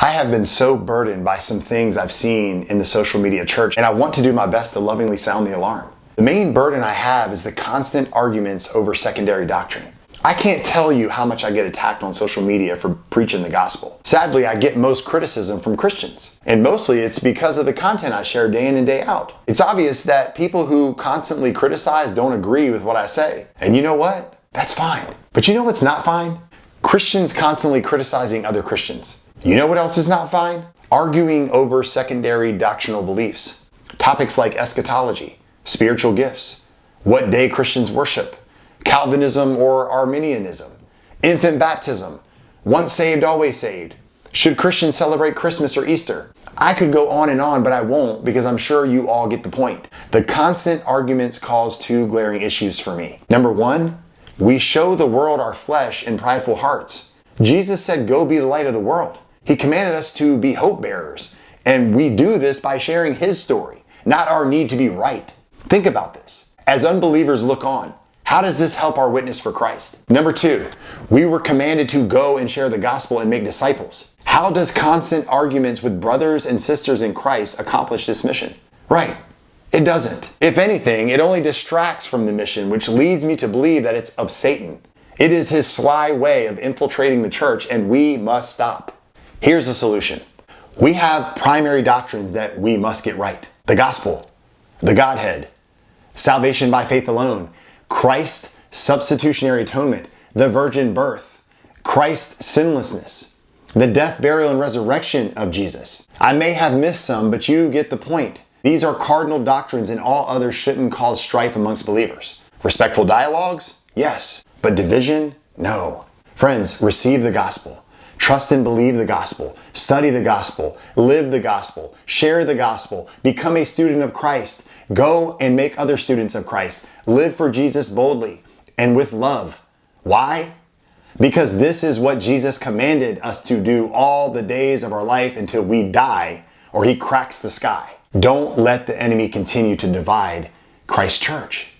I have been so burdened by some things I've seen in the social media church, and I want to do my best to lovingly sound the alarm. The main burden I have is the constant arguments over secondary doctrine. I can't tell you how much I get attacked on social media for preaching the gospel. Sadly, I get most criticism from Christians, and mostly it's because of the content I share day in and day out. It's obvious that people who constantly criticize don't agree with what I say. And you know what? That's fine. But you know what's not fine? Christians constantly criticizing other Christians. You know what else is not fine? Arguing over secondary doctrinal beliefs. Topics like eschatology, spiritual gifts, what day Christians worship, Calvinism or Arminianism, infant baptism, once saved, always saved. Should Christians celebrate Christmas or Easter? I could go on, but I won't because I'm sure you all get the point. The constant arguments cause two glaring issues for me. Number one, we show the world our flesh and prideful hearts. Jesus said, "Go be the light of the world." He commanded us to be hope bearers, and we do this by sharing His story, not our need to be right. Think about this. As unbelievers look on, how does this help our witness for Christ? Number two, we were commanded to go and share the gospel and make disciples. How does constant arguments with brothers and sisters in Christ accomplish this mission? Right, it doesn't. If anything, it only distracts from the mission, which leads me to believe that it's of Satan. It is his sly way of infiltrating the church, and we must stop. Here's the solution. We have primary doctrines that we must get right. The gospel, the Godhead, salvation by faith alone, Christ's substitutionary atonement, the virgin birth, Christ's sinlessness, the death, burial, and resurrection of Jesus. I may have missed some, but you get the point. These are cardinal doctrines, and all others shouldn't cause strife amongst believers. Respectful dialogues? Yes. But division? No. Friends, receive the gospel. Trust and believe the gospel. Study the gospel. Live the gospel. Share the gospel. Become a student of Christ. Go and make other students of Christ. Live for Jesus boldly and with love. Why? Because this is what Jesus commanded us to do all the days of our life until we die or He cracks the sky. Don't let the enemy continue to divide Christ's church.